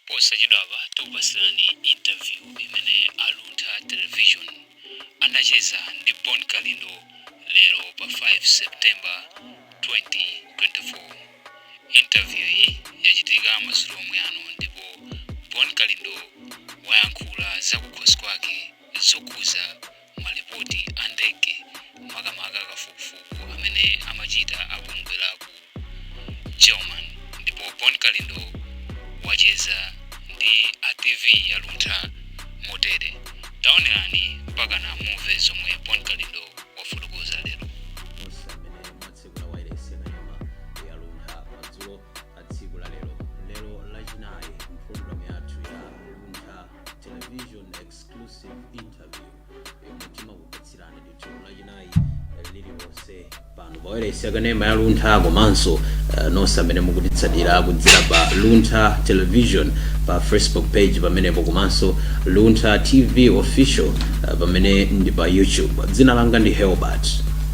posachedwapa tikupasirani interview imene aluntha television anacheza ndi Bon Kalindo lero pa 5 September 2024. Interview iyi yachitika masulu omwe ano ndipo Bon Kalindo wayankhula za kukhosi kwake zokhuza malipoti a ndege makamaka kafukufuku amene amachita abungwe la ku German. Ndipo Bon Kalindo wacheza ndi ATV yaluntha motere. Taonerani mpaka na mumve zomwe Bon Kalindo wafotokoza lero. Television exclusive interview mutima kupatsirana ndi lachinayi lililonse pano pawairesi kanema ya luntha komanso nonse amene mukutitsatira kudzera pa luntha television pa Facebook page pamenepo komanso luntha TV official pamene ndi pa YouTube. Dzina langa ndi Helbert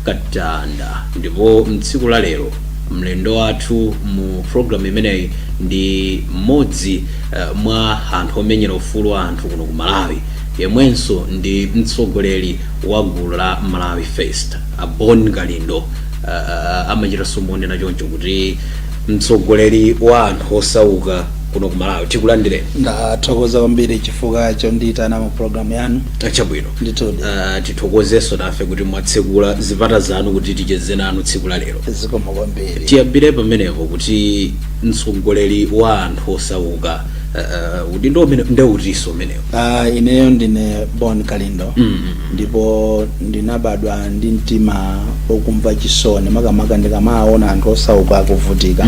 Katanda ndipo mtsiku la lero mlendo wathu mu program imeneyi ndi mmodzi mwa anthu omenyera ufulu wa anthu kuno ku Malawi yemwenso ndi mtsogoleri wa gulu la Malawi Fest Bon Kalindo. Amachita somone na choncho kuti mtsogoleri wa anthu osauka kuno ku Malawi tikulandire. Ndathokoza kwambiri chifukwa chondiyitana mu program yanu. Chabwino nditodi tithokozenso nafe kuti mwatsekula zipata zanu kuti ticheze nanu tsiku la lero. zikomo kwambiri. Tiyambire pamenepo kuti mtsogoleri wa anthu osauka kuti ndewutiso umenewo. Ineyo ndine Bon Kalindo ndipo ndinabadwa ndi mtima okumva chisoni makamaka ndikamaona anthu osauka akuvutika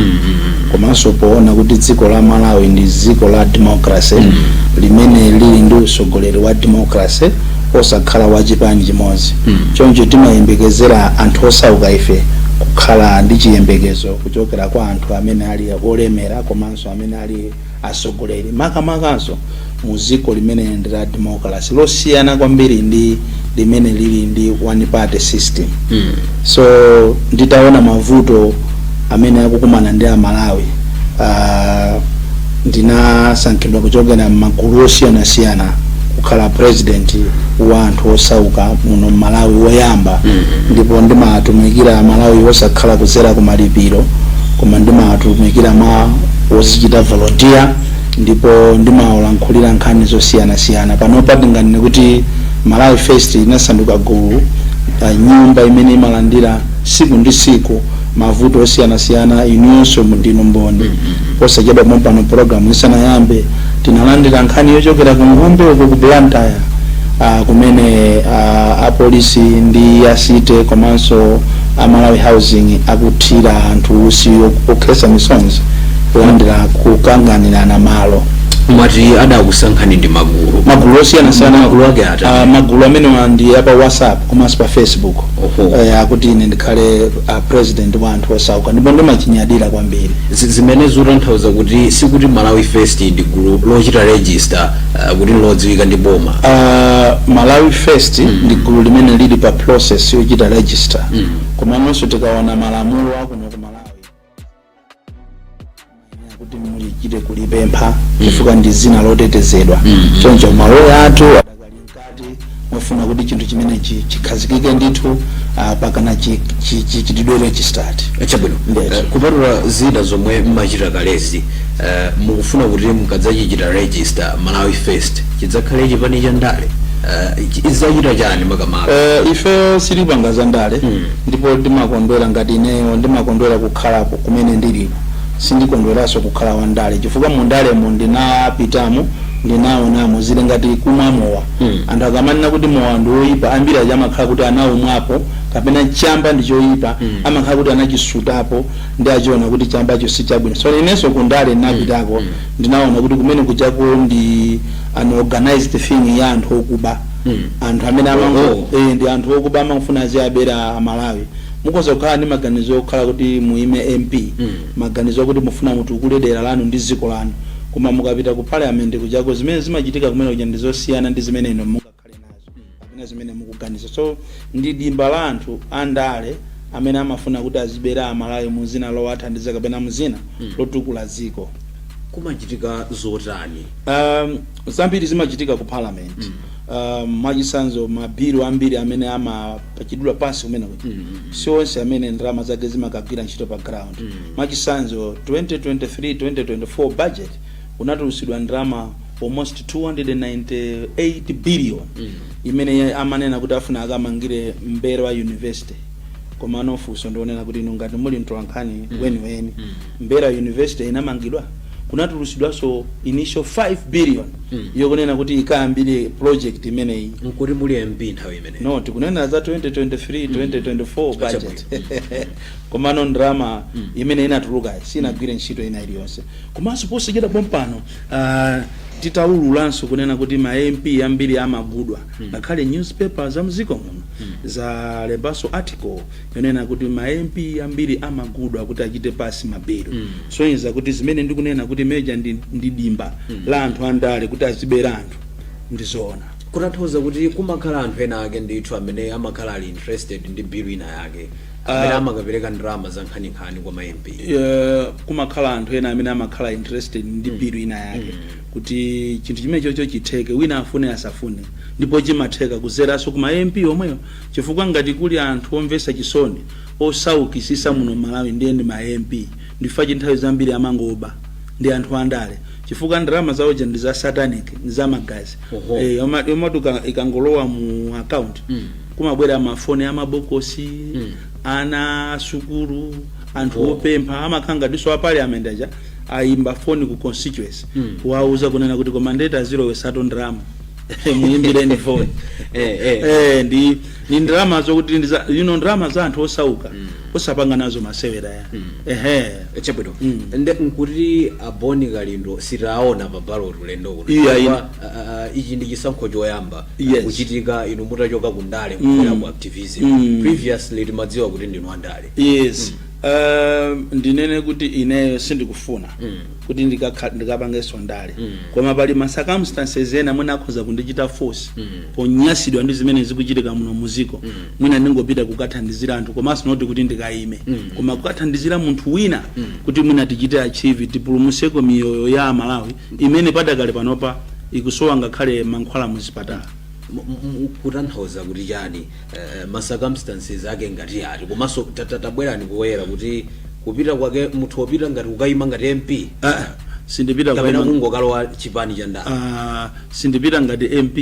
komanso poona kuti dziko la Malawi ndi dziko la democracy limene lili ndi usogoleri wa democracy osakhala wa chipani chimodzi. Choncho timayembekezera anthu osauka ife kukhala ndi chiyembekezo kuchokera kwa anthu amene ali olemera komanso amene ali asogoleri makamakanso mu dziko limene ndi la democracy losiyana kwambiri ndi limene lili ndi one party system. So nditaona mavuto amene akukumana ndi Amalawi ndinasankhidwa kuchokera m'magulu osiyanasiyana kukhala president wa anthu osauka muno Malawi woyamba. Ndipo ndimatumikira Malawi osakhala kudzera ku malipiro koma ndimatumikira ma ozichita volunteer ndipo ndimalankhulira nkhani zosiyanasiyana. Panopa ndinganene kuti Malawi Fest inasanduka gulu nyumba imene imalandira siku ndi siku mavuto osiyanasiyana. Inunso ndinu mboni posachedwa pompano program isanayambe tinalandira nkhani yochokera ku Ngombe uko ku Blantyre kumene apolisi ndi asite komanso Malawi Housing akuthira anthu usi okhesa misonzi kulandira kukanganira na malo. Mati adakusankhani ndi magulu osiyanasiyana. magulu ake ata magulu amene ndi apa WhatsApp komanso pa Facebook akuti ine ndikhale president wa anthu osauka ndipo ndimachinyadira kwambiri. zimene zotanthauza kuti sikuti Malawi Fest ndi gulu lochita register kuti lodziwika ndi boma. Malawi Fest ndi gulu limene lili pa process yochita register komanso tikaona malamulo akuno ku Malawi kuti mulichite kulipempha chifukwa ndi zina lotetezedwa. Choncho maloya athu adakali mkati mufuna kuti chinthu chimene chikhazikike ndithu pakana chitidwe registered. Chabwino kupatula zina zomwe mmachita kalezi mukufuna kuti mukadzachichita register Malawi Fest chidzakhale chipani cha ndale idzachita chani makamaka? Ife silipanga za ndale ndipo ndimakondwera ngati ineyo ndimakondwera kukhalapo kumene ndilipo. Sindikondweranso kukhala wandale chifukwa mu ndalemo ndinapitamo ndinaonamo zili ngati kumwa mowa. Anthu akamanena kuti mowa ndi woyipa ambiri amakhala kuti anaumwapo kapena chamba ndi choyipa amakhala kuti anachisutapo ndi achiona kuti chambacho si chabwino. So inenso ku ndale ndinapitako ndinaona kuti kumene kuchako ndi an organized thing ya anthu okuba. Anthu amene ndi anthu okuba amafuna aziyabera Malawi. Mukoza kukhala ndi maganizo okhala kuti muime MP maganizo kuti mufuna mutu kuledera lanu ndi dziko lanu koma mukapita ku parliament kuchako zimene zimachitika kumene kuja ndizosiyana ndi zimene ino mukakhale nazo kapena zimene mukuganiza. So ndi dimba la anthu andale amene amafuna kuti azibera Malawi muzina lowathandiza kapena muzina lotukula dziko. kumachitika zotani? Zambiri zimachitika ku parliament. Mwachisanzo mabhilu ambiri amene amapachidwa pansi kumene kuti sionse amene ndalama zake zimakagwira ntchito pa ground. Mwachisanzo 2023-2024 budget unatulusidwa ndalama almost 298 billion imene amanena kuti afuna akamangire Mbewa University. Koma nofunso ndionena kuti inu ngati muli mtolankhani weni Mbewa University inamangidwa kunatulusidwa so initial 5 billion yokunena kuti ikayambire project imeneyi nkuti muli MP nthawi imene. No, tikunena za 2023-2024 budget. Koma no ndrama imene inatuluka sinagwire ntchito ina iliyonse. Komanso posachita pompano titaululanso kunena kuti ma MP ambiri amagudwa ngakhale newspapers za mziko muno za lebaso article yonena kuti ma MP ambiri amagudwa kuti achite pasi mabilu. So inza kuti zimene ndikunena kuti meja ndi dimba la anthu andale kuti azibera anthu ndizoona. Kutanthauza kuti kumakhala anthu ena ake ndithu amene amakhala ali interested ndi bilu ina yake amene amakapereka ndalama za nkhaninkhani kwa ma MP. Kumakhala anthu ena amene amakhala interested ndi bilu ina yake kuti chinthu chimene chocho chitheke wina afune asafune ndipo chimatheka kuzeranso kuma MP omweyo chifukwa ngati kuli anthu omvesa chisoni osaukisisa muno Malawi ndiye ndi ma MP ndifa chinthawi zambiri amangoba ndi anthu andale chifukwa ndalama zawo ndi za satanic ndi za magazi. Yomatuka ikangolowa mu account kumabwera amafoni amabokosi ana sukulu anthu opempha amakhanga diso apali amendaja ayimba foni ku constituency kuwauza kunena kuti komandeta zero wesato ndrama muyimbireni foni ndi ndrama zokuti ndrama za anthu osauka osapanga nazo masewera ya chapito nde nkuti aboni kalindo sitaona pa ballot ulendo uno ichi ndi chisankho choyamba kuchitika inu mutachoka kundale kubwera ku activism. Previously timadziwa kuti ndinu andale. Ndinene kuti ineyo sindikufuna kuti ndikapangenso ndale koma pali ma circumstances ena mwina akhoza kundichita force ponyasidwa ndi zimene zikuchitika muno muziko mwina ndingopita kukathandizira anthu komanso noti kuti ndikayime koma kukathandizira munthu wina kuti mwina tichite achieve tipulumuseko miyoyo ya Malawi imene padakale panopa ikusowa ngakhale mankhwala muzipatala. Kutanthauza kuti chani ma circumstances ake ngati ati komanso tabwerani kuwera kuti kupita kwake munthu wopita ngati kukayima ngati MP sindipita kapena kungokalowa chipani cha ndale. Sindipita ngati MP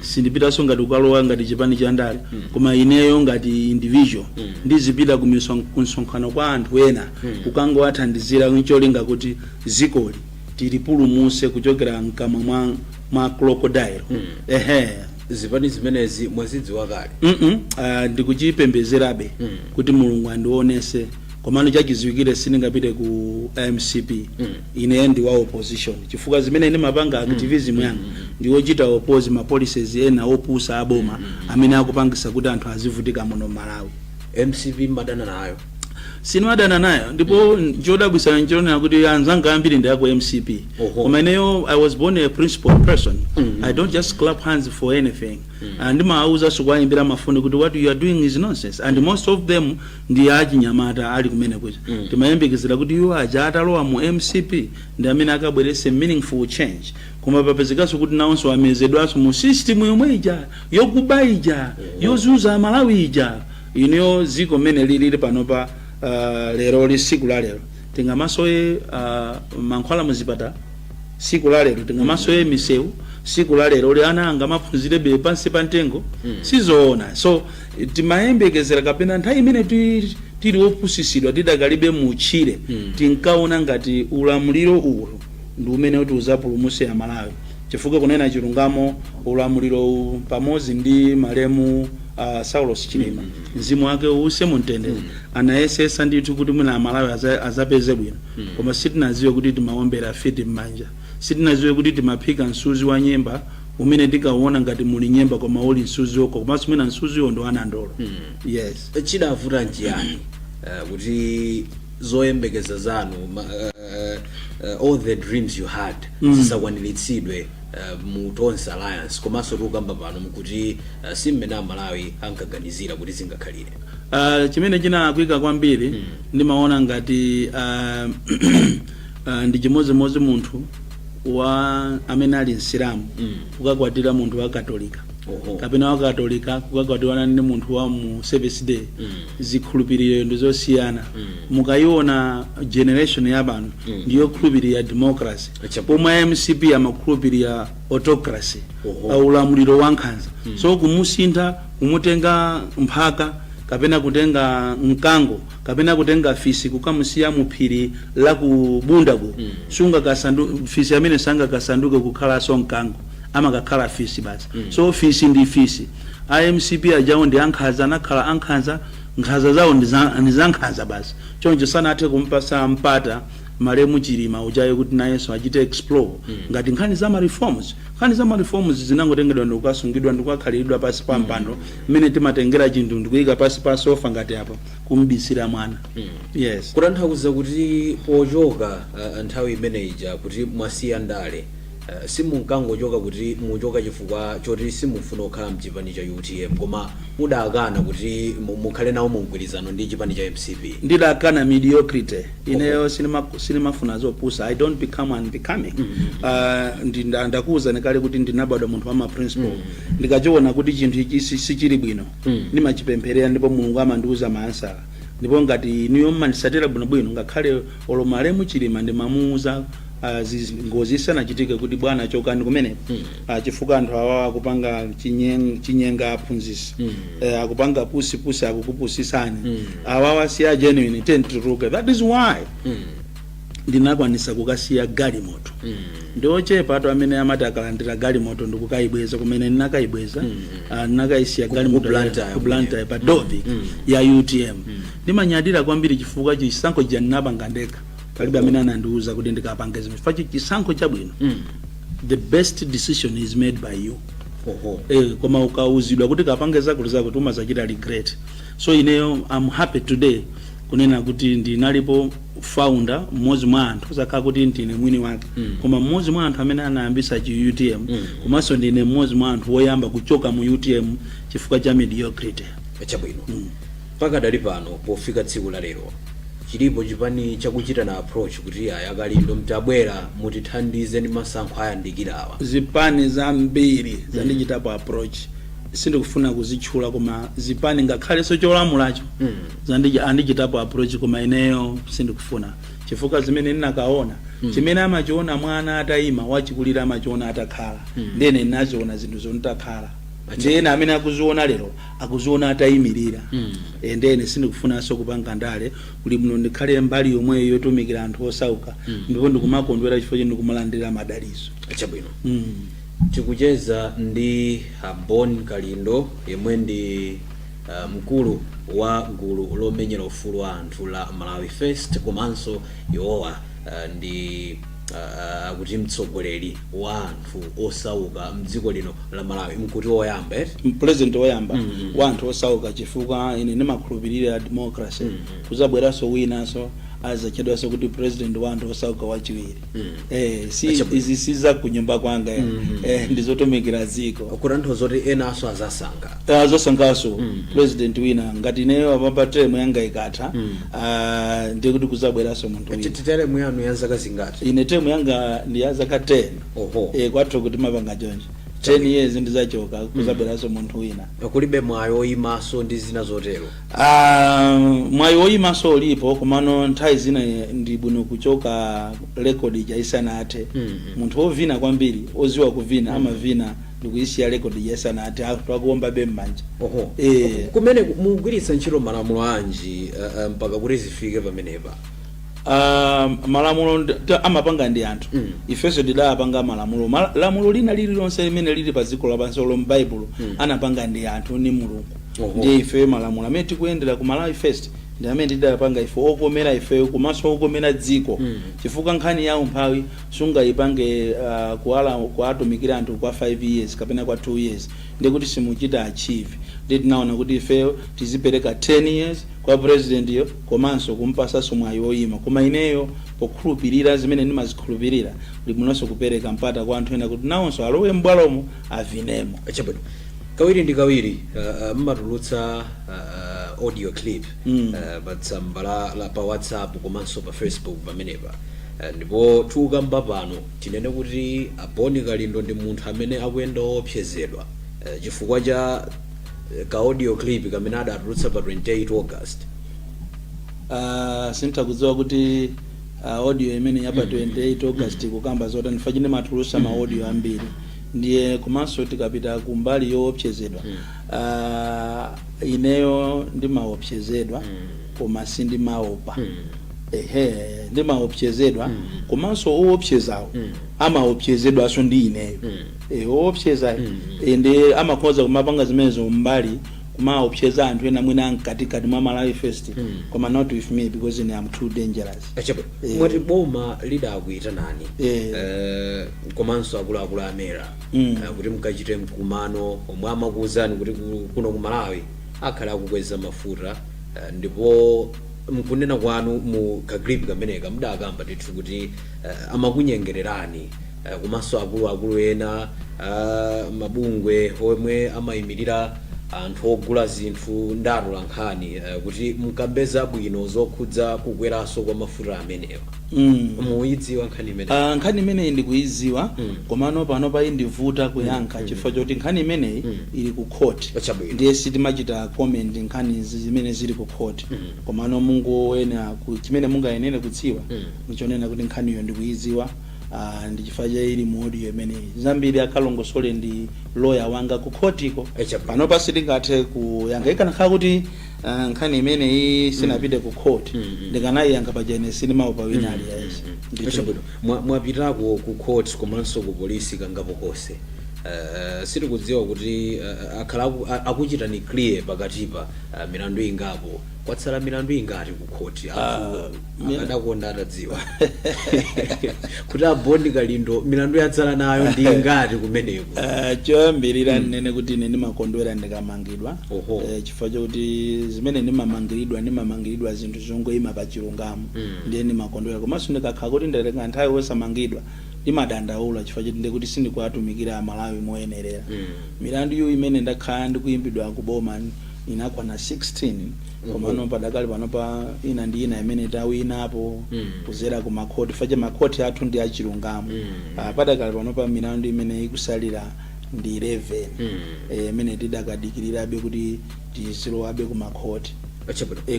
sindipitanso ngati kukalowa ngati chipani cha ndale koma ineyo ngati individual ndizipita ku msonkhano kwa anthu ena kukangowathandizira ncholinga kuti zikoli tilipulumuse kuchokera mkamwa mwa crocodile. Zipani zimenezi mwazidziwa kale. Ndikuchipembezerabe kuti Mulungu andionese komano chachiziwikire sindingapite ku MCP ine ndi wa opposition chifukwa zimene ine mapanga activism yanga ndiwochita oppose ma policies ena opusa aboma amene akupangisa kuti anthu azivutika muno Malawi. MCP madana nayo sinwadana nayo ndipo njodabwisa njona kuti anzanga ambiri ndi ako MCP koma ineyo I was born a principled person. I don't just clap hands for anything and mauza sukwayimbira mafoni kuti what you are doing is nonsense and most of them ndi achinyamata ali kumene kuti timayembekeza kuti iwo aja atalowa mu MCP ndi amene akabwerese meaningful change koma papezekaso kuti nawonso amezedwaso mu system yomwe ija yokuba ija yozuza Malawi ija ino ziko mene lili panopa. Lero li siku la lero tingamasoye mankhwala muzipata siku la lero tingamasoye misewu siku la lero li ana anga maphunzirebe pansi pa ntengo sizoona. So timayembekezera kapena nthawi imene tili opusisidwa tidakalibe muchire tinkaona ngati ulamuliro uwu ndi umene kuti uzapulumuse ya Malawi chifukwa kunena chilungamo ulamuliro pamodzi ndi malemu Saulos Chilima mzimu wake use mumtendere anayesesa ndithu kuti mwina Malawi azapeze bwino koma sitinaziwe kuti timaombera fiti m'manja sitinaziwe kuti timaphika msuzi wa nyemba umene tikaona ngati muli nyemba koma uli msuzi woko komanso mwina msuzi wo ndo anandolo. Yes, chidavuta njani kuti zoyembekeza zanu all the dreams you had zisakwaniritsidwe mu Tonse Alliance komanso tukamba pano kuti simmene Malawi ankaganizira kuti zingakhalire? Chimene chinakwika kwambiri ndimaona ngati ndi chimodzimodzi munthu wa amene ali msilamu kukakwatira munthu wa katolika kapena wa katolika kukakwatirana ndi munthu wa mu service day zikhulupiriro ndi zosiyana mukayiona generation yabano ndiyo khulupirira democracy pomwe MCP amakhulupirira autocracy ulamuliro wa nkhanza so kumusintha kumutenga mphaka kapena kutenga mkango kapena kutenga fisi kukamusiya muphiri la kubundako sunga kasandu fisi amene sanga kasanduke kukhala so mkango amakakhala fisi basi so fisi ndi fisi IMCP ajawo ndi ankhanza nakhala ankhanza nkhanza zawo ndi zankhanza basi choncho sanathe kumpasa mpata malemu Chilima ujayo kuti nayenso achite explore ngati nkhani za reforms zinangotengedwa ndikukasungidwa ndikukakhalidwa pasi pa mpando mmene timatengera chinthu ndikuyika pasi pa sofa ngati apo kumbisira mwana yes kutanthauza kuti pochoka nthawi imeneija kuti mwasiya ndale simunkangochoka kuti muchoka chifukwa choti simufuna kukhala mchipani cha UTM koma mudakana kuti mukhale nawo mugwirizano ndi chipani cha MCP ndidakana mediocrity ineyo sinimafuna zopusa I don't become unbecoming ndakuza nekale kuti ndinabadwa munthu wa principle ndikachiona kuti chinthu ichi sichili bwino ndimachipempherera ndipo Mulungu amandiuza maansala ndipo ngati niyo mandisatira bwinobwino ngakhale olomalemu Chilima ndimamuuza ngozi sanachitike kuti bwana chokani kumene chifukwa anthu awa akupanga chinyenga aphunzisi akupanga pusi akukupusisani awawa siya genuine tentiruke that is why ndinakwanisa kukasiya galimoto ndochepa atu amene amati akalandira galimoto ndikukayibweza kumene ndinakayibweza ndinakayisiya galimoto ku Blantyre pa Dovi ya UTM ndimanyadira kwambiri chifukwa chisankho janapanga ndekha palibe amene anandiuza kuti ndikapangeze chifukwa chisankho chabwino the best decision is made by you koma ukauzidwa kuti kapangeza kuti zako tumazachita regret so ineyo I'm happy today kunena kuti ndinalipo founder mmodzi mwa anthu zakhala kuti ndine mwini wake koma mmodzi mwa anthu amene anayambisa chi UTM komanso ndine mmodzi mwa anthu woyamba kuchoka mu UTM chifukwa cha mediocrity chabwino pakadali pano pofika tsiku la lero chilipo chipani chakuchita na approach kuti ayakalindo mtabwera mutithandize ndi masankho ayandikirawa zipani zambiri zandichitapo approach sindikufuna kuzitchula koma zipani ngakhale so cholamulacho andichitapo approach koma ineyo sindikufuna chifukwa zimene ndinakaona chimene amachiona mwana atayima wachikulira amachiona atakhala ndene ndinaziona zinthu zontakhala ndene amene akuziona lero akuziona atayimirira ndene sindikufunanso kupanga ndale kuli muno ndikhale mbali yomwe yotumikira anthu osauka ndipo ndikumakondwera chifukwa chino ndikumalandira madaliso chabwino tikucheza ndi Bon Kalindo yemwe ndi mkulu wa gulu lomenyera ufulu wa anthu la Malawi First komanso iwowa ndi kuti mtsogoleri wa anthu osauka mdziko lino la Malawi mkuti woyamba president woyamba wa anthu osauka chifukwa ine ndimakhulupirira democracy kuzabweranso winanso azachedwaso kuti president wa anthu osauka wachiwiri izi siza kunyumba kwanga ndizotumikira dziko kutanthauza kuti ena aso azasankhaso president wina ngati ineyo apapa term yanga ikatha ndiye kuti kuzabweranso munthu term yanu ya zaka zingati ine term yanga ndi ya zaka 10 kwathu kuti mapanga chonje 10 years ndizachoka kuzabweranso munthu wina kulibe mwayo oyimaso ndi zina zotero mwayo oyimaso ulipo komano nthawi zina ndi bwino kuchoka record jaisanathe munthu ovina kwambiri oziwa kuvina amavina ndikuyisiya record jaisanathe akuomba bemmanja kumene mugwiritsa ntchito malamulo anji mpaka kuti zifike pamenepa malamulo amapanga ndi anthu ifeso tidapanga malamulo lina lililonse limene lili pa dziko lapansi lo m'Baibulo anapanga ndi anthu ni Mulungu ndiye ife malamulo amene tikuyendera ku Malawi First ndi amene tidapanga ife okomera ife komanso okomera dziko chifukwa nkhani ya umphawi sungayipange kuatumikira anthu kwa 5 years kapena kwa 2 years ndiye kuti simuchita achieve ndiye tinaona kuti ife tizipereka 10 years kwa president yo komanso kumpasaso mwayi oyima koma ineyo pokhulupirira zimene ndimazikhulupirira ndi munonso kupereka mpata kwa anthu ena kuti nawonso alowe m'bwalomo avinemo chabwino kawiri ndi kawiri mmatulutsa audio clip pa tsamba la pa WhatsApp komanso pa Facebook pamenepa ndipo tikukamba pano tinene kuti Boni Kalindo ndi munthu amene akuyenda opsezedwa chifukwa cha ka audio clip kamene adatulutsa pa 28 August. Sintakudziwa kuti audio imene yapa 28 August kukamba zoti ndifachine matulusa ma audio ambiri ndiye komanso tikapita kumbali yoopsezedwa ineyo ndimaopsezedwa koma sindimaopa. Ndimaopsezedwa komanso oopsezawo amaopsezedwanso ndi ineyo. Oopseza ende amakhoza kumapanga zimenezo mbali kumaopseza anthu ena mwina mkatikati mwa Malawi First koma not with me because I'm too dangerous. Mwati boma lidakuita nani komanso akuluakulu amera kuti mukachite mkumano omwe amakuwuzani kuti kuno ku Malawi akhala akukweza mafuta ndipo mkunena kwanu mu kagripi kameneka mudakamba ndithu kuti amakunyengererani komanso akuluakulu ena mabungwe omwe amayimirira anthu ogula zinthu ndatula nkhani kuti mukambeza bwino zokhudza kukweranso kwa mafuta amenewa. Muyidziwa nkhani imeneyi? Nkhani imeneyi ndikuyidziwa komano pano pa indivuta kuyankha chifukwa choti nkhani imeneyi ili ku court ndiye sitimachita comment nkhani zimene zili ku court komano mungoena chimene mungayenera kudziwa nichonena kuti nkhaniyo ndikuyidziwa ndi chifukwa cha ili mu audio imeneyi zambiri akalongosole ndi lawyer wanga ku courtiko pano pa sitingathe kuyankha ikanakhala kuti nkhani imeneyi sinapite ku court ndikanayiyankha pajene sinimaopa wina aliyense. Mwapitako ku court komanso ku polisi kangapo konse sitikudziwa kuti akhala akuchitani clear pakatipa milandu ingapo kwatsala milandu ingati ku court adakonda atadziwa kuti Boni Kalindo milandu yatsala nayo ndi ingati kumeneko? Choyambirira nene kuti ine ndimakondwera ndikamangidwa chifukwa chokuti zimene ndimamangiridwa zinthu zongoyima pa chilungamo ndiye ndimakondwera komanso ndikakhala kuti ndatenga nthawi wosamangidwa ndimadandaula chifukwa choti ndikuti sindikuwatumikira Malawi moyenerera. Milandu iyo imene ndakhala ndikuyimbidwa kuboma inakwana 16 komano padakali panopa ina ndi ina imene tawinapo kuzera ku makhoti faje makhoti athu ndi achilungamo. Padakali panopa milandu imene ikusalira ndi 11 imene tidakadikirirabe kuti tizilowabe ku makhoti.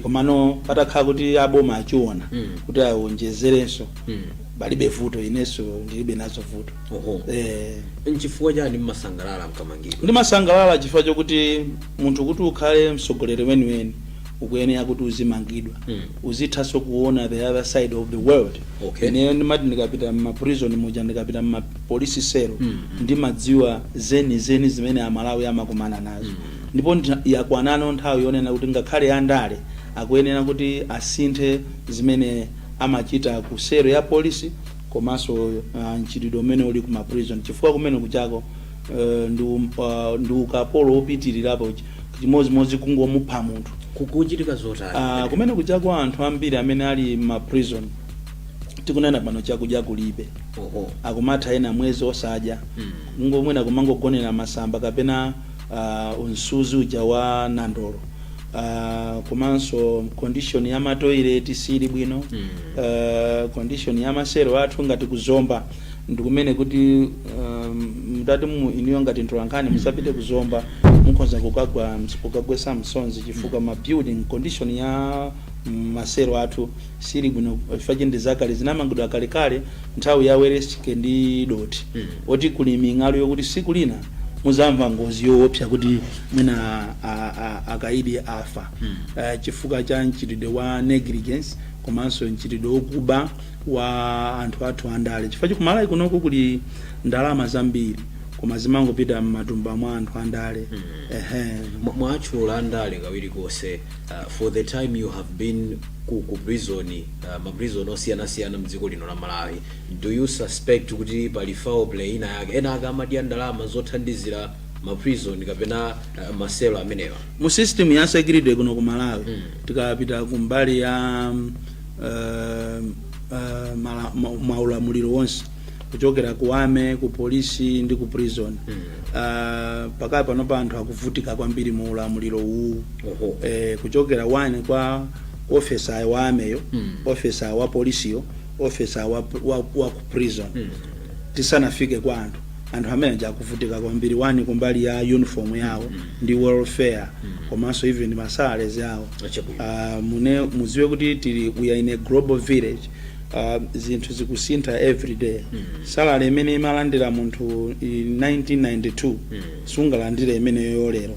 Komano patakhala kuti aboma achiona kuti awonjezerenso balibe vuto inenso ndilibe nazo vuto. Nchifukwa chani mmasangalala mkamangidwa? Ndimasangalala chifukwa chokuti munthu kuti ukhale mtsogoleri weniweni ukuyenera kuti uzimangidwa uzithaso kuona the other side of the world. Ine ndimati ndikapita m'maprison muja ndikapita m'mapolisi selo ndimadziwa zeni zimene Amalawi amakumana nazo ndipo yakwanano nthawi yonena kuti ngakhale andale akuyenera kuti asinthe zimene amachita ku selo ya polisi komanso nchitidwe umene uli ku maprison chifukwa kumene kuchako ndi ukapolo opitirirapo chimozimozi kungomupha munthu kukuchitika zotani kumene kuchako anthu ambiri amene ali ma prison tikunena pano chakudya kulibe akumatha ena mwezi osadya ngomwena kumangogonera masamba kapena unsuzi uja wa nandolo komanso condition ya matoilet sili bwino condition ya masero athu ngati kuzomba ndikumene kuti mtati mu iniyo ngati ntolankani musapite kuzomba mukhoza kukagwesa msonzi chifukwa ma building condition ya masero athu sili bwino faje ndi zakale zinamangidwa kalekale nthawi ya werestike ndi doti oti kulimingalo yokuti siku lina muzamva ngozi yoopsa kuti mwina akaidi afa chifukwa cha nchitidwe wa negligence komanso nchitidwe wokuba wa anthu athu andale chifukwa ku Malawi kunoku kuli ndalama zambiri koma zimangopita m'matumba mwa anthu andale. Mwachula andale kawiri konse for the time you have been ku prison maprison osiyana mdziko lino la Malawi, do you suspect kuti pali foul play ina yake ena akamadya ndalama zothandizira maprison kapena maselo amenewa mu system ya security kuno ku Malawi? Tikapita kumbali ya maulamuliro wonse kuchokera kuwame ku polisi ndi ku prison pakali pano pa anthu akuvutika kwambiri mu ulamuliro uwu kuchokera wane kwa officer wa ameyo officer wa polisiyo officer wa ku prison tisanafike kwa anthu amene akuvutika kwambiri, wani kumbali ya uniform yawo ndi welfare komanso even masalaries yawo. Muziwe kuti we are in a global village. Zinthu zikusintha every day. Salary imene imalandira munthu 1992 sungalandire imeneyo lero,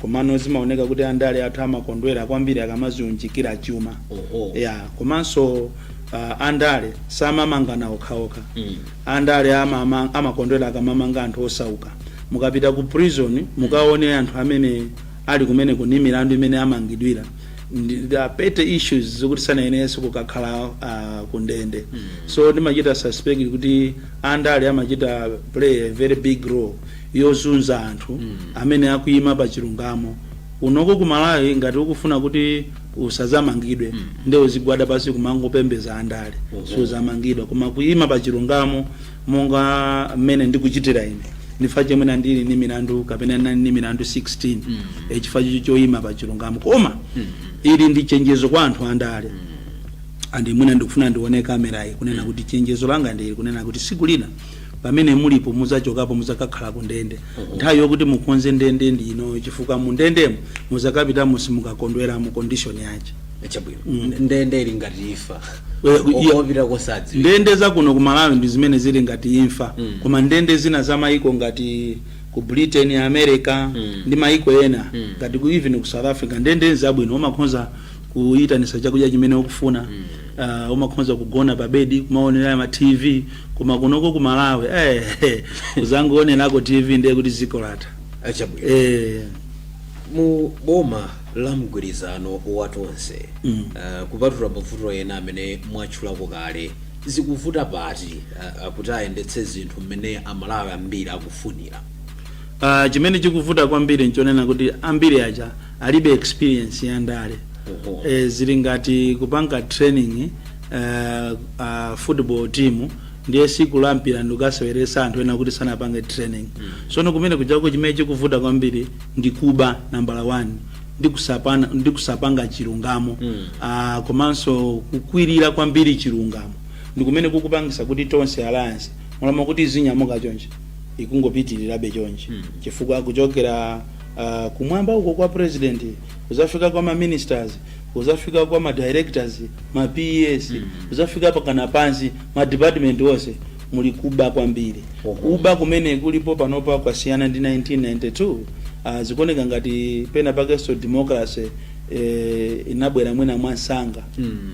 komano zimaoneka kuti andale athu amakondwera kwambiri akamaziunjikira chuma. Komanso andale samamangana okhaokha. Andale amakondwera akamamanga anthu osauka. Mukapita ku prison mukaone anthu amene ali kumene kuni milandu imene amangidwira, pete issues zokuti sanayeneso kukakhala kundende. So ndimachita suspect kuti andale amachita play a very big role yozunza anthu amene akuyima pa chilungamo. Unoko ku Malawi ngati ukufuna kuti usazamangidwe nde uzigwada pasi kumangopembeza andale suzamangidwa, koma kuyima pa chilungamo monga mmene ndikuchitira ine ndifa chemwe ndili ni milandu kapena ni milandu 16 chifukwa choyima pa chilungamo. Koma ili ndi chenjezo kwa anthu andale, andi mwina ndikufuna ndione kamera iyi kunena kuti chenjezo langa ndili kunena kuti siku lina pamene mulipo muzachokapo muzakakhala kundende. Nthawi yokuti mukonze ndende ndi ino chifukwa mu ndendemo muzakapita musimukakondwera mu condition yache. Ndende ili ngati imfa opita kosadzi. Ndende za kuno ku Malawi ndi zimene zili ngati imfa, koma ndende zina za maiko ngati ku Britain, America ndi maiko ena ngati ku even ku South Africa ndende zabwino umakhonza kuyitanisa chakudya chimene ukufuna. Umakhonza kugona pa bedi kumaonera ma TV, koma kunoko ku Malawi uzangoonelako TV ndiye kuti ziko latha. Mu boma la mgwirizano watonse kupatula mavuto ena amene mwatchulako kale, zikuvuta pati kuti ayendetse zinthu mmene Amalawi ambiri akufunira? Chimene chikuvuta kwambiri nchonena kuti ambiri aja alibe experience ya ndale. Zili ngati kupanga training football team ndiye siku lampira ndikukaseweresa anthu ena kuti sanapange training. Sono kumene kujako chimene chikuvuta kwambiri ndikuba number 1 ndikusapanga chilungamo. Komanso kukwirira kwambiri chilungamo ndikumene kukupangisa kuti tonse alliance mulama kuti zinyamuka chonje ikungopitirirabe chonje chifukwa kuchokera kumwamba uko kwa president kuzafika kwa ma ministers, kuzafika kwa ma directors, ma PES, kuzafika pakana pansi ma department wose mulikuba kwambiri. Kuba kumene kulipo panopa kwasiyana ndi 1992 zikuoneka ngati pena pakeso democracy inabwera mwina mwansanga,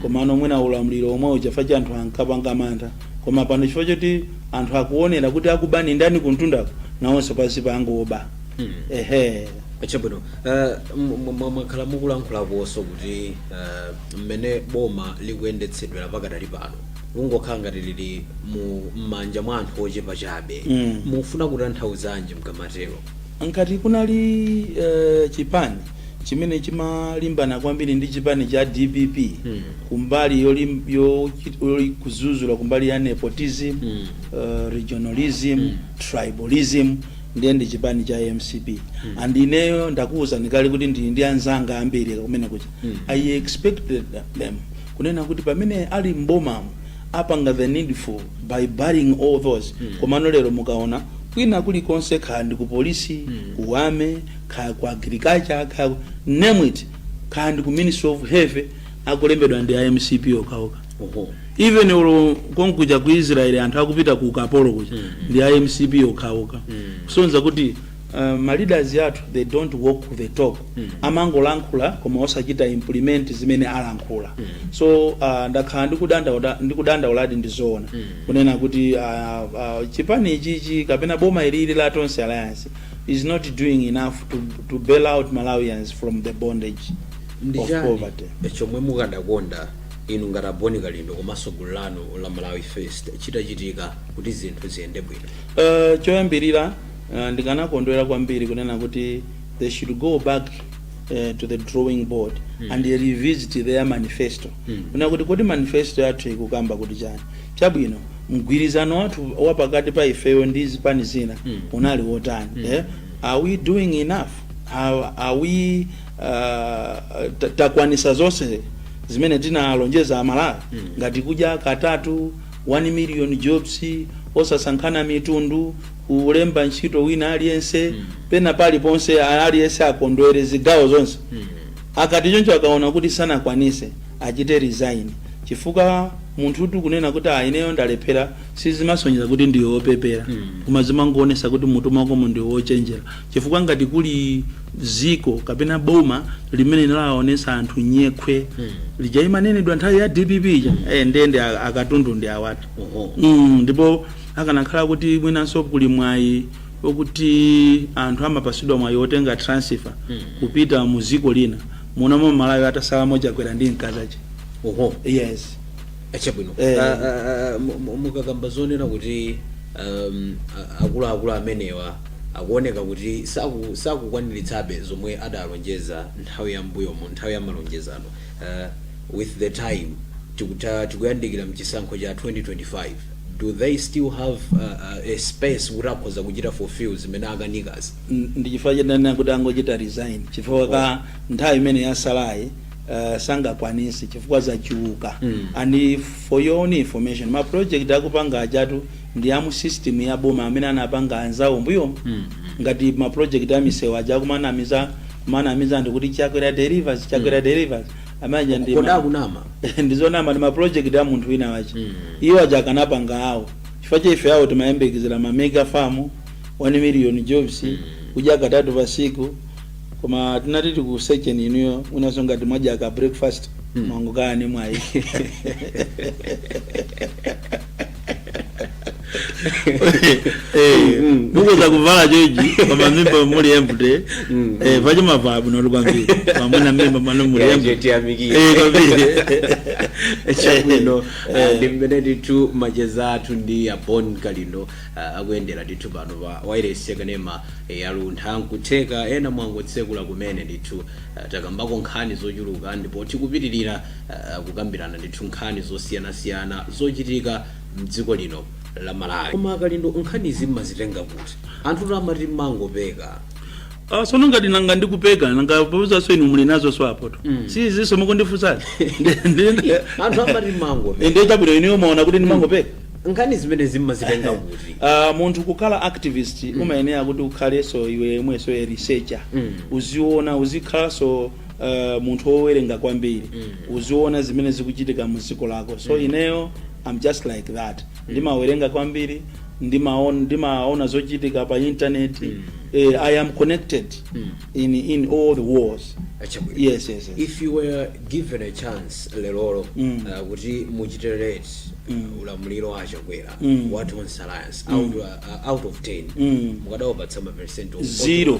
koma ano mwina ulamuliro omwe uchafa cha anthu ankapanga mantha, koma pano chifukwa choti anthu akuonera kuti akubani ndani kuntundako nawonso pasi pangoba. Chabwino mwakhala mukulankhula kuwonso kuti mmene boma likuyendetsedwera pakadali pano lungokhala ngati lili m'manja mwa anthu ochepa chabe. Mufuna kutanthauzanji mkamatero? Nkati kunali chipani chimene chimalimbana kwambiri ndi chipani cha DPP kumbali yoli kuzuzula kumbali ya nepotism, regionalism, tribalism, ndi chipani cha MCP. And ineyo ndakuuza nikali kuti ndi anzanga ambiri kumene kucha. I expected them kunena kuti pamene ali mboma apanga the needful by barring all those. Komano lero mukaona kwina kuli konse kandi ku polisi, ku army, ku agriculture, name it, kandi ku Ministry of Health akulembedwa ndi MCP okaoka. Even uro konkuja ku Israel anthu akupita ku Kapolo kuja ndi MCP okaoka. Kusonza kuti ma leaders yathu they don't walk the talk. Amangolankhula koma osachita implement zimene alankhula. So ndakhala ndikudanda uladi ndizoona kunena kuti chipani ichi kapena boma ilili la Tonse Alliance is not doing enough to bail out Malawians from the bondage of poverty. Chomwe mukadakonda inu ngati Boni Kalindo komanso gulu lanu la Malawi First chitachitika kuti zinthu ziyende bwino? Choyambirira ndikanakondwera kwambiri kunena kuti they should go back to the drawing board and revisit their manifesto. Kuna kuti kodi manifesto yathu ikukamba kuti chani? Chabwino mgwirizano wathu wapakati pa ifeyo ndi zipani zina unali wotani? Are we doing enough? Are we takwanisa zonse zimene tinalonjeza Malawi ngati kudya katatu 1 million jobs, osasankhana mitundu, ulemba ntchito wina aliyense, pena pali ponse aliyense akondwere zigawo zonse. Akati choncho akaona kuti sanakwanise achite resign, chifukwa munthu uti kunena kuti ineyo ndalephera sizimasonyeza kuti ndiyo opepera, koma zimangoonesa kuti mutu mwako ndiwo wochenjera, chifukwa ngati kuli ziko kapena boma limene laonesa anthu nyekhwe lijaimanenedwa nthawi ya DPP ndende akatundu ndi awatu. Ndipo akanakhala kuti mwinanso kuli mwayi okuti anthu amapasidwa mwayi otenga transfer kupita mu ziko lina, munamo Malawi atasala mojakwera ndi mkazache. Yes. Echabwino. Mukakamba zonena kuti akulu amenewa akuoneka kuti sakukwaniritsabe zomwe adalonjeza nthawi ya mbuyo mu nthawi ya malonjezano. With the time tikuyandikira mchisankho cha 2025, do they still have a space kuti akhoza kuchita fulfill zimene akanikas? Ndichifukwa chanena kuti angochita resign chifukwa nthawi imene yasalayi sangakwanisi chifukwa zachiuka. And for your own information, ma project akupanga ajatu ndi amu system ya boma amene anapanga anzawo mbuyo ngati ma project amisewu aja kumanamiza ndikuti chakwera derivers amanja ndi koda kunama ndizonama ndi ma project ya munthu wina wachi iwo aja kanapanga awo chifukwa cha ife awo timayembekezera ma mega farm 1 million jobs kuja katatu pasiku, koma tinati tikusecheni inuyo unaso ngati mwaja ka breakfast mwangu kani mwayi. Mukoza kuvala joji koma mimba muli empty vaje mavabu no lwambiri pamwe mimba mano muli empty kabiri. Echabwino ndimene tu majeza athu ndi ya Bon Kalindo akuyendera ndithu pano pa wireless yakanema yaluntha nkuteka ena mwangotsekula kumene ndithu takambako nkhani zochuluka ndipo tikupitirira kukambirana ndithu nkhani zosiyana zochitika mdziko lino la Malawi. Koma Kalindo nkhani zimazitenga kuti anthu amati mangopeka sono ngati nanga ndikupeka nanga pauza so inu muli nazo swapo si ziso mukundifusa anthu amati mangopeka ndiye chabwino iniyo maona kuti ndimangopeka nkhani zimene zimazitenga kuti munthu kukhala activist umayenera kuti ukhale so iwe mweso a researcher uziona uzikhala so munthu owerenga kwambiri uziona zimene zikuchitika mu dziko lako. So ineyo I'm just like that. Ndimawerenga kwambiri, ndimaona zochitika pa internet. I am connected in all the wars. Yes. If you were given a chance lelolo kuti muchiterate ulamuliro achakwera what on science out of 10 mukadawapatsa ma percent of 0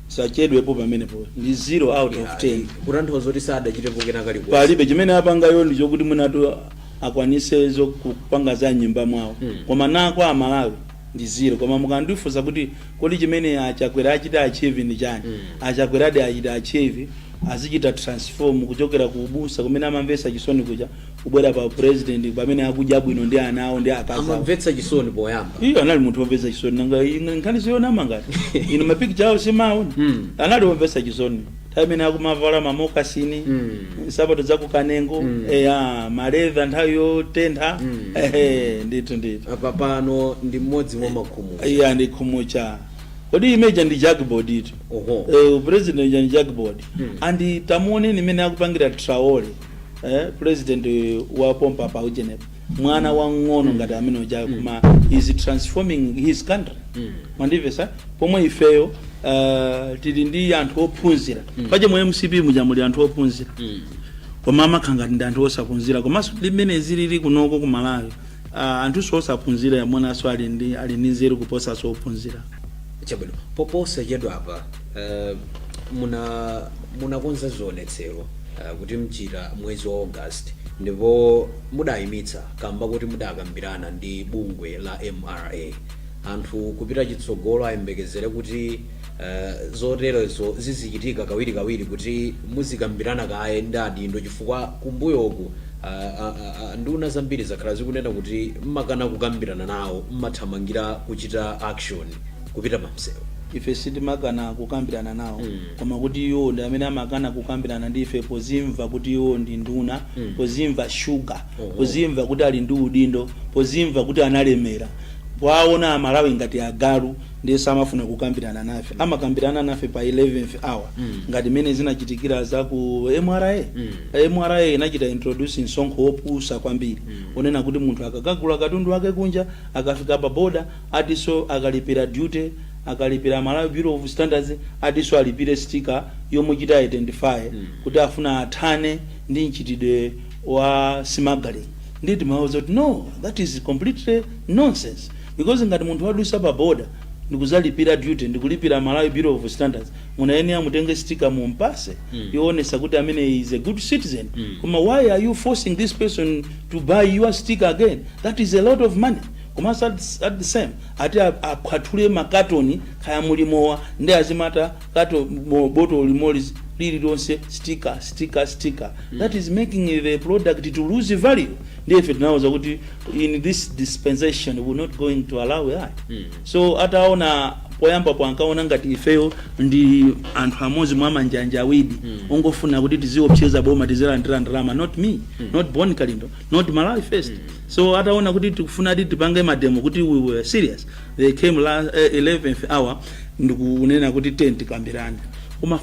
sachedwepo pamenepo ndi 0 out of 10 kutanthauza kuti sadachitepo kena kali kwa palibe chimene apangayo ndicho kuti munatu akwanise zo kupanga za nyumba mwawo koma nako Amalawi ndi 0. Koma mukandifuza kuti kodi chimene achakwera achita achieve ndi chani achakwerade achita achieve azichita transform kuchokera ku ubusa kumene amamvetsa chisoni kuja kubwera pa president pamene akudya bwino ndi ana awo ndi akaza amamvetsa chisoni poyamba iyo anali munthu womvetsa chisoni nanga nkhani ziyona mangati ino mapicture awo simaona anali womvetsa chisoni tamene akumavala mamokasini sabato zakukanengo maleva nthawi yotentha ndithu apa pano ndi mmodzi mwa makhumu ndi khumu cha kodi image ndi jackboard itu president ndi jackboard and tamuone nimene akupangira Traore president wa pompa pa ujenepo mwana wang'ono ngati amene uja kuma is transforming his country mandivesa pomwe ifeyo tili ndi anthu ophunzira paje mu MCP mujamuli anthu ophunzira koma amakhanga ndi anthu osaphunzira komanso limene zilili kunoko ku Malawi anthu osaphunzira yamona so ali ndi nzeru kuposa so ophunzira. Chabwino poposa chedwa apa munakonza zionetsero kuti mchita mwezi wa August ndipo mudayimitsa kamba kuti mudakambirana ndi bungwe la MRA anthu kupita chitsogolo ayembekezere kuti zoterezo zizichitika kawiri kuti muzikambirana kaye ndi adindo chifukwa kumbuyoku nduna zambiri zakhala zikunena kuti mmakana kukambirana nawo mmathamangira kuchita action kupita mamsewu. ife sitimagana kukambirana nawo koma kuti iwo ndi amene amakana kukambirana ndi ife pozimva kuti iwo ndi nduna pozimva sugar pozimva kuti ali ndi udindo pozimva kuti analemera waona Amalawi ngati agalu ndiye samafuna kukambirana nafe amakambirana nafe pa 11th hour ngati mene zinachitikira za ku MRA inachita introducing sonkho opusa kwambiri onena kuti munthu akakagula katundu wake kunja akafika pa border atiso akalipira duty akalipira Malawi Bureau of Standards atiso alipire sticker yomuchita identify kuti afuna athane ndi nchitidwe wa smuggling nditi mawuza kuti no, that is completely nonsense because ngati munthu wadusa pa border ndikuzalipira duty ndikulipira Malawi Bureau of Standards munayenera mutenge sticker mumpase yoonesa kuti amene is a good citizen koma why are you forcing this person to buy your sticker again? That is a lot of money. Koma at the same ati akhwathule makatoni kaya mulimowa ndi azimata kato bottle limoli lili lonse sticker that is making the product to lose value. If it knows kuti in this dispensation we will not going to allow that. So ataona poyamba pwankaona ngati ifeyo ndi anthu amozi mwa manjanja awidi ongofuna kuti tiziopseza boma tizilandira ndalama, not me, not Boni Kalindo, not Malawi First. So ataona kuti tikufuna tipange mademo kuti we were serious. They came 11th hour ndikunena kuti tent kambirana.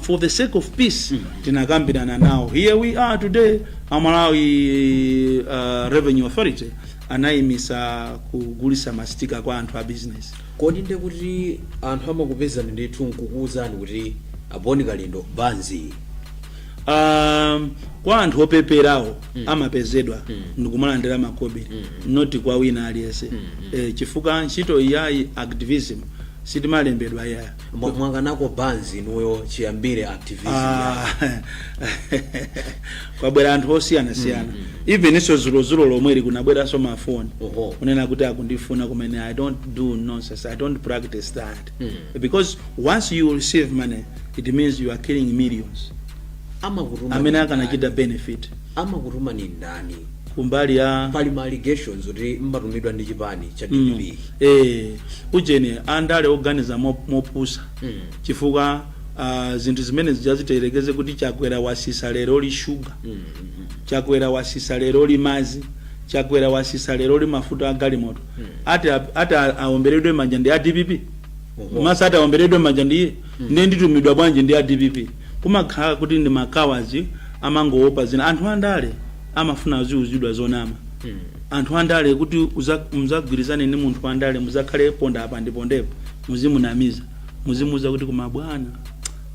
For the sake of peace, tinakambirana now. Here we are today, Malawi Revenue Authority anayimisa kugulisa mastika kwa anthu a business. Kodi nde kuti anthu amakupeza ndetu nkukuuzani kuti Boni Kalindo banzi. Kwa anthu opeperawo amapezedwa ndikumalandira makobiri noti kwa wina aliyese chifuka ntchito yayi activism sitimalembedwa ya mwanganako banzi nuyo chiyambire activism kwa bwera anthu osiyana even iso zulo lomwe kunabwera so mafoni unena kuti akundifuna kumene I don't do nonsense, I don't practice that because once you receive money it means you are killing millions. Amene akanachita benefit amakutuma ni ndani kumbali ya pali allegations kuti mbatumidwa ndi chipani cha DPP ujene andale organiza mopusa chifukwa zinthu zimene zijaziterekeze kuti chakwera wasisa lero li sugar chakwera wasisa lero li mazi chakwera wasisa lero li mafuta a galimoto ati aomberedwe manja ndi a DPP masa ati aomberedwe manja ndi nditumidwa bwanje ndi a DPP kumakhala kuti ndi makawazi amangoopa zina anthu andale amafuna ziuzidwa zonama anthu andale kuti muzagwirizane ndi munthu andale muzakhale ponda apa ndipondepo muzimunamiza muzimuza kuti koma bwana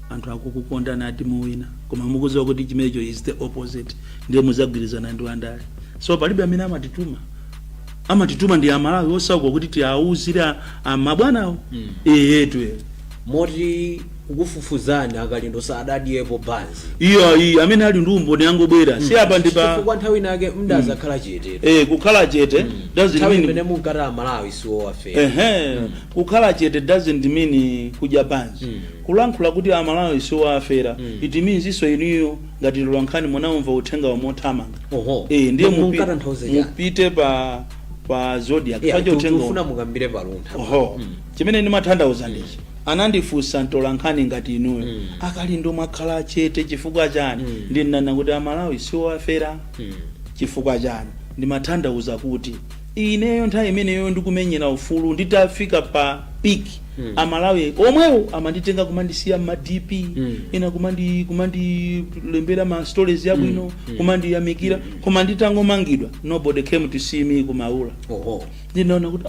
anthu akukukonda nati muwina koma mukuziwa kuti chimenecho is the opposite ndiye muzagwirizana ndi andale. So palibe amene amatituma ndi Amalawi osauka kuti tiauzira amabwanawo yetu moti kukufufuzana Kalindo sadadiyepo banzi iyo amene ali ndumbo ni angobwera si apa ndipa kwa nthawi nake mdaza khala chete kukhala chete doesn't mean mene munkara Malawi siwo wafera kukhala chete doesn't mean kuja banzi kulankhula kuti Amalawi siwo wafera it means iso iniyo ngati lwankhani munaumva uthenga wa mothamanga ndiye mupite pa zodiac pacho uthenga ufuna mukambire paluntha chimene ndimathanda ndichi anandifunsa ntolankhani ngati inuyo Akalindo mwakhala chete chifukwa chani ndinana kuti Amalawi siwo wafera chifukwa chani ndimathanda kuti ineyo nthawi imeneyo ndikumenyera ufulu nditafika pa peak Amalawi omwewo amanditenga kumandisiya ma DP ina kumandilembera ma stories yabwino kumandiyamikira koma nditangomangidwa nobody came to see me kumaula ndinaona kuti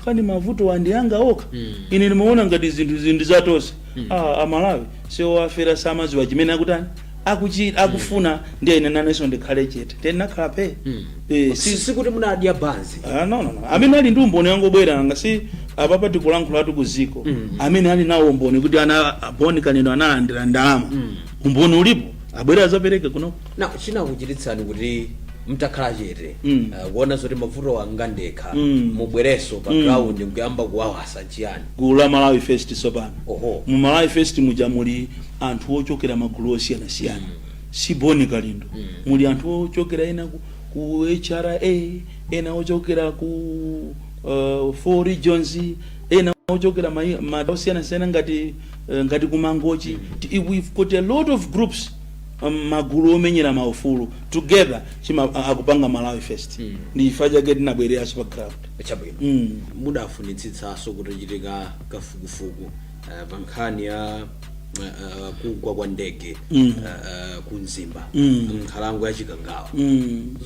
kani mavuto wandiyanga oka ine nimeona ngati zinthu zatose Amalawi siwo wafera samaziwa chimene akutani akufuna ndiye ine naneso ndikhale chete tenakhala pe sikuti munadya banzi no amene ali ndi umboni angobwera ngasi apapa tikulankhulatu kuziko amene ali nawo umboni kuti Boni Kalindo analandira ndalama umboni ulipo abwera azapereke kuno na china kuchititsani kuti mtakhala chete kuona zoti mavuto wanga ndekha mubwereso pa ground nkuyamba kuwawasa chiyani gulu la Malawi First sopano mu Malawi First muja muli anthu ochokera magulu osiyana si Boni Kalindo muli anthu ochokera ena ku HRA ena ochokera ku 4 regions ena ochokera osiyana-siyana ngati kumangochi. We've got a lot of groups magulu omenyera maufulu together akupanga Malawi Fest. Ndi faja get na bwere as background. Chabwino. Mudafunitsitsaso kuti chitika kafukufuku pankhani ya kugwa kwa ndege kunzimba nkhalango ya Chikangawa.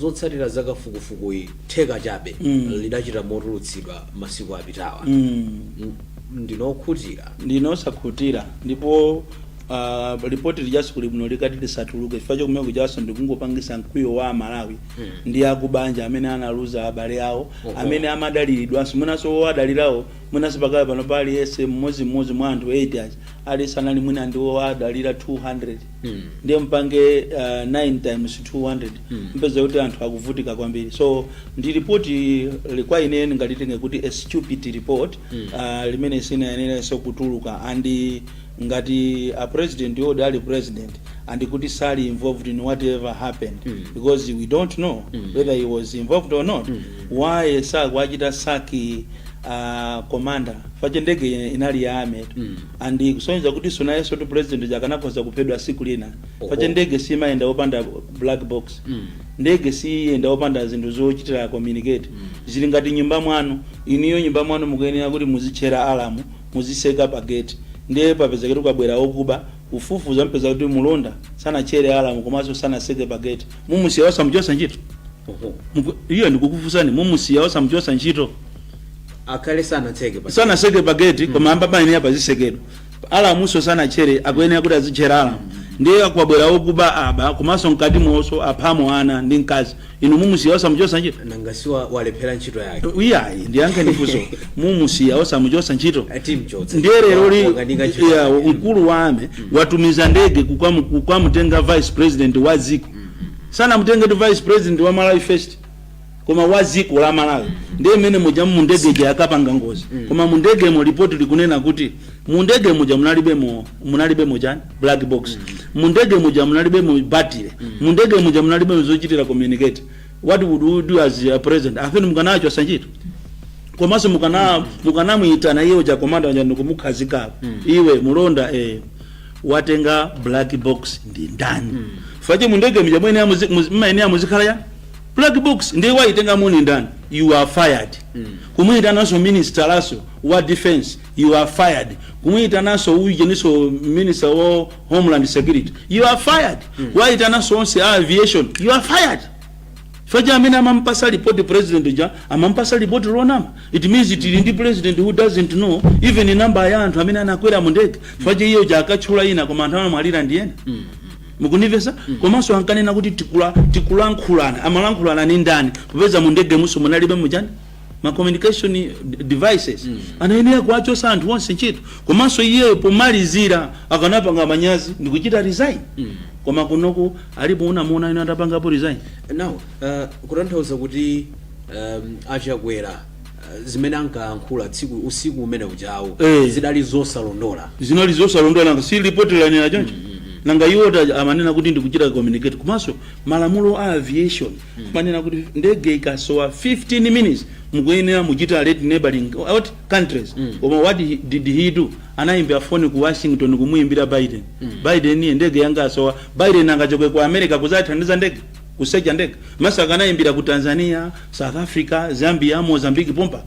Zotsatira za kafukufuku iyi theka chabe lidachita motulutsidwa masiku apitawa. Ndinosakhutira ndipo report lijasi kuli muno likati lisatuluke chifukwa chokumene kujaso ndikungopangisa mkwiyo wa Malawi ndi akubanja amene analuza abale awo amene amadaliridwanso mwinaso wadalirawo mwinaso pakale pano pali yese mmodzi mwa anthu 8 ali sanali mwina ndiwo adalira 200 ndiye mpange 9 times 200 mpeza kuti anthu akuvutika kwambiri. So ndi report likwa ine ngalitenge kuti a stupid report limene sinayeneranso kutuluka andi ngati a president yodi ali president and kuti sali involved in whatever happened because we don't know whether he was involved or not. Why wachita saki commander fache ndege inali ya army and kusonyeza kuti sunayeso to president jakanakoza kuphedwa siku lina fache ndege simaenda opanda black box ndege sienda opanda zinthu zochitira communicate zili ngati nyumba mwanu iniyo nyumba mwanu mukuyenera kuti muzichera alamu muziseka pa gate ndiye papezekera kwabwera okuba ufufuza mpeza kuti mulonda sana chere alamu komanso sana seke pa gate mumusiya osamuchosa ntchito. Iyo ndikukufusani mumusiya osamuchosa ntchito akale sana seke pa gate koma amba bani apa zisekero alamuso sana chere akuyenera kuti azichera alamu ndiye kwabwera okuba aba komanso mkati monso aphamo ana ndi mkazi inu mumusiya osamuchosa ntchito nangasiwa walephera ntchito yake. Iyayi ndiyankhe ndifunso mumusiya osamuchosa ntchito ndiye lero mkulu wame watumiza ndege kukwamutenga vice president wa ziko sana mutenge tu vice president wa Malawi Fest koma wa ziko la Malawi ndiye mene moja mundege je akapanga ngozi koma mundege mo report likunena kuti mundege moja munalibe mojani black box mundege moja munalibe mo battery mundege moja munalibe zochitira communicate. What would you do as a president? Afeni mukanacho sanjito komanso mukana muitana iyo ja komanda wanja ndikumukhazika iwe mulonda watenga black box ndi ndani faje mundege mja mwene ya muzikhala ya black box ndiye waitenga muni ndani you are fired. Kumuita naso minister laso wa defense you are fired. Kumuita naso ujeniso minister wa homeland security you are fired. Waita naso onse aviation you are fired. Faja amene amampasa report president ja amampasa report lonama. It means it is the president who doesn't know even the number ya anthu amene anakwera mundege. Faja iyo ja akachula ina koma anthu amwalira ndiyena. Mukunivesa komanso ankanena kuti tikulankhulana amalankhulana ni ndani kupeza mundege muso munalibe mujani ma communication devices anayenera kuachosa anthu onse ntchito komanso iye pomalizira akanapanga manyazi ndikuchita resign koma kunoko alipo unamuona ina atapanga po resign. Now kutanthauza kuti achakwera zimene ankayankhula usiku umene ujawo zidali zosalondola nanga si report lanena choncho nanga yota amanena kuti ndikuchita communicate komanso malamulo a aviation manena kuti ndege ikasowa 15 minutes mukuyenera muchita red neighboring countries koma what did he do? Anayimbira phone ku Washington kumuyimbira Biden niye ndege yanga asowa Biden angachoke ku America kuzathandiza ndege kuseja ndege masaka anayimbira ku Tanzania, South Africa, Zambia, Mozambique pompa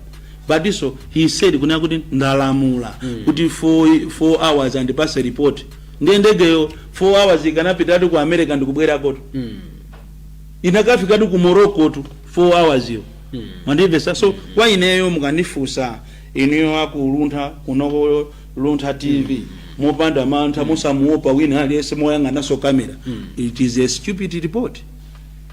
but so he said kuna kuti ndalamula kuti 4 hours and pass report ndendegeyo 4 hours ikanapita ku America ndikubwera koto inakafika ku Morocco tu 4 hours yo mandivesa. So kwa ineyo mukanifusa iniyo akuluntha kunoko luntha TV mopanda mantha musamuopa wina aliyese moyang'ana so camera. It is a stupid report.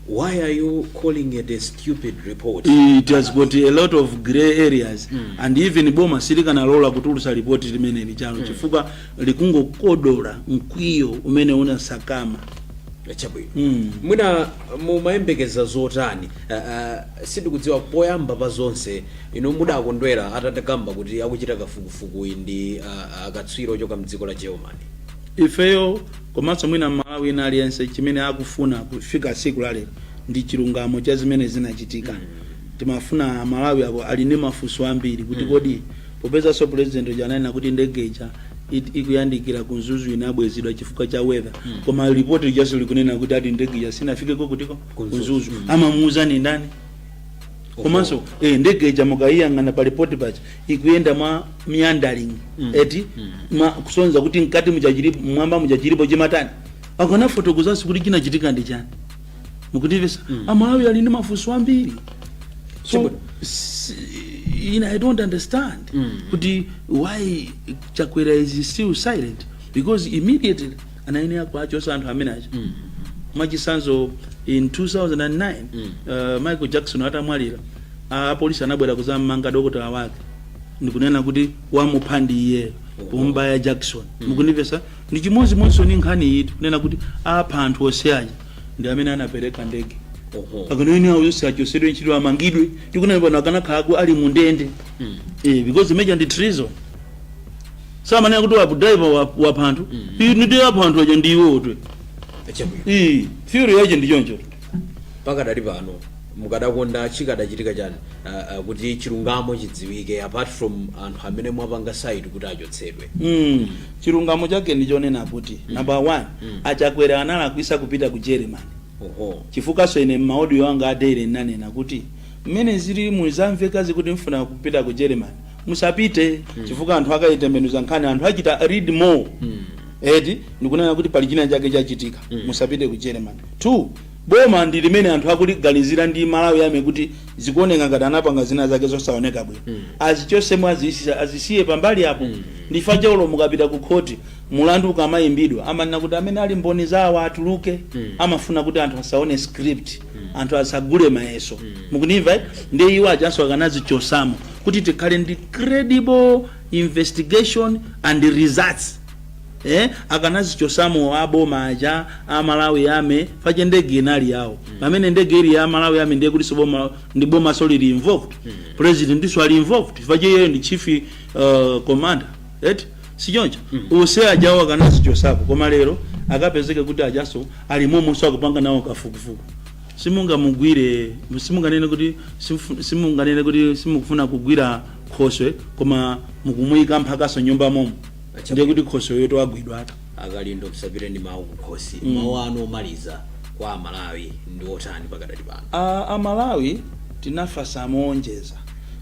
Why are you calling it a stupid report? It has got a lot of gray areas and even boma silikana lola kutulusa report limene lichalo chifuka likungokodola mkwiyo umene una sakama. Chabwino mwina mumayembekeza zotani sindikudziwa poyamba pa zonse ino mudakondwera atatakamba kuti akuchita kafukufuku ndi akatswiri ochoka mdziko la Germany. Ifeyo komanso mwina Malawi na aliyense chimene akufuna kufika siku lale ndi chilungamo cha zimene zinachitika. Timafuna Malawi abo ali ndi mafunso ambiri kuti kodi popeza so president ujanena kuti ndege ija ikuyandikira kunzuzu inabwezedwa chifukwa cha weather koma report ijaso likunena kuti ati ndege ija sinafikeko kutiko kunzuzu amamuuza ni ndani komanso ndege ija mukayiyang'ana pa report pacha ikuyenda mwa meandering eti kusonza kuti mkati muchachiripo mwamba muchachiripo chimatani akona fotokozanso kuti chinachitika ndi chani mukutivesa amalawi ali ndi mafunso ambiri so I don't understand kuti why Chakwera is still silent because immediately anayenera kuachosa anthu amene acha machisanzo in 2009 Michael Jackson atamwalira apolisi anabwera kuzamanga dokotala wake ndikunena kuti wamuphandi iye kumbaya Jackson mukunivesa ndi chimozi monso ni nkhani iyi kunena kuti apha anthu oseaja ndi amene anapereka ndege akanene awo yose achosedwe nchilo amangidwe tikunena pano akanakhala ali mundende because major ndi treason samanena kuti wabudaiva wapanthu ndi apanthu aja ndiwotwe theory yaje ndi choncho pakadali pano mukadakonda chikadachitika chani kuti chilungamo chidziwike apart from anthu amene mwapanga side kuti achotsedwe chilungamo chake ndichonena kuti number 1 Achakwera analakwisa kupita ku Germany chifukaso ine maaudio anga adere nanena kuti mmene zili muzamvekazi kuti mfuna kupita ku Germany musapite chifuka anthu akayitembenuza nkhani anthu achita read more edi ndikunena kuti pali china chake chachitika musapite ku Germany 2 boma ndi limene anthu akuliganizira ndi Malawi yame kuti zikuoneka ngati anapanga zina zake zosaoneka bwino azichosemo azisiye pambali apo ndifa chaulo mukapita ku court mulandu ukamayimbidwa amanena kuti amene ali mboni zawo atuluke amafuna kuti anthu asaone script anthu asagule mayeso mukuniva ndi iwo ajanso akanazichosamo kuti tikhale ndi credible investigation and results akanazichosamo aboma aja Amalawi yame fache ndege inali yawo pamene ndege ili ya Malawi yame ndiye kuti soboma ndi boma solid involved president ndiso ali involved fache yeye ndi chief commander sichoncho use ajawo akanazichosapo koma lero akapezeke kuti ajaso ali momonso akupanga nawo kafukufuku simunganene kuti simukufuna kugwira Khoswe koma mukumuyika mphakaso nyumba momo ndiye kuti Khoswe yoto agwidwa akalindo kusapita ndi mawu kukhosi mawu ano omaliza kwa Amalawi ndi otani pakadali pano Amalawi tinafa samonjeza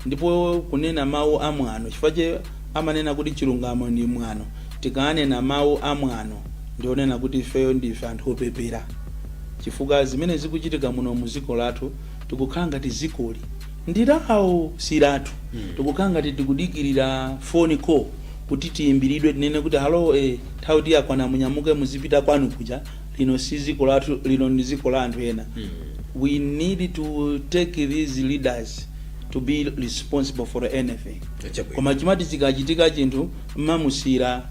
ndipo kunena mawu amwano chifukwa amanena kuti chilungamo ndi mwano tikanena mawu amwano ndionena kuti ifeyo ndife anthu opepera chifukwa zimene zikuchitika muno muziko lathu tikukhala ngati zikoli ndilawo silatu tikukhala ngati tikudikirira phone call kuti tiyimbiridwe tinene kuti halo thauti yakwana munyamuke muzipita kwanu kuja lino si ziko lathu lino ndi ziko la anthu ena we need to take these leaders to be responsible for anything koma chimati chikachitika chinthu mmamusira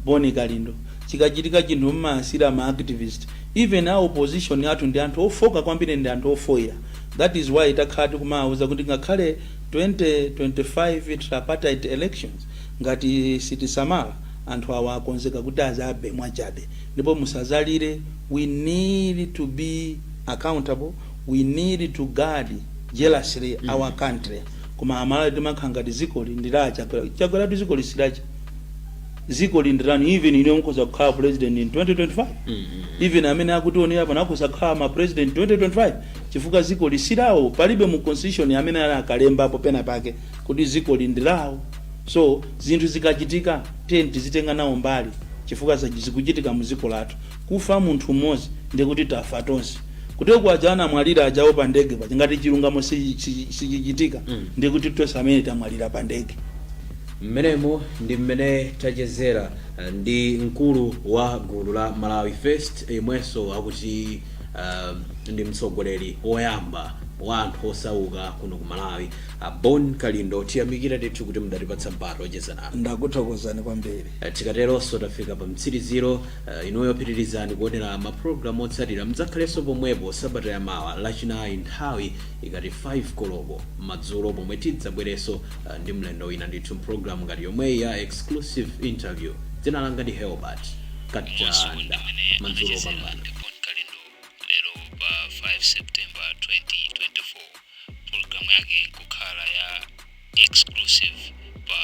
Boni Kalindo chikachitika chinthu mmasira ma activist even our opposition yathu ndi anthu ofoka kwambiri ndi anthu ofoira that is why itakhala kumauza kuti ngakhale 2025 tripartite elections ngati sitisamala anthu awa akonzeka kuti azabe mwachabe ndipo musazalire we need to be accountable we need to guard jealously our country koma Amalawi timakhala ngati zikoli ndilacha Chakwera zikoli silacha zikoli ndirani even ine mukhoza kukhala president in 2025 even amene akutionera pano akhoza kukhala ma president 2025 chifukwa zikoli silawo palibe mu constitution amene akalemba apo pena pake kuti zikoli ndilawo so zinthu zikachitika tizitenga nawo mbali chifukwa zikuchitika mu ziko lathu kufa munthu mmodzi ndi kuti tafa tonse kuti kwajana mwalira ajawo pa ndege pa ngati chilungamo sichichitika ndi kuti tonse amene tamwalira pa ndege mmenemo ndi mmene tachezera ndi mkulu wa gulu la Malawi First imwenso akuti ndi mtsogoleri woyamba wa anthu osauka kuno ku Malawi Boni Kalindo tiyamikira ndithu kuti mudatipatsa mpata ocheza nanu ndakuthokozani kwambiri tikateronso tafika pa mtsiriziro inuyo pitirizani kuonera maprogramu otsatira mdzakhalenso pomwepo sabata yamawa lachinayi nthawi ikati 5 koloko madzulo pomwe tidzabwerenso ndi mlendo wina ndithu mpulogalamu ngati yomweyi ya exclusive interview dzina langa ndi Helbert Katanda madzulo pambano lero pa 5 September 2024 programu yake kukhala ya exclusive pa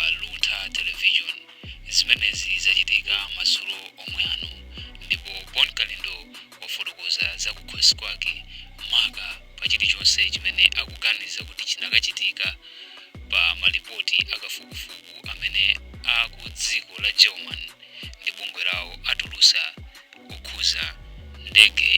dziko la German ndi bungwe lawo atulusa kukhuza ndege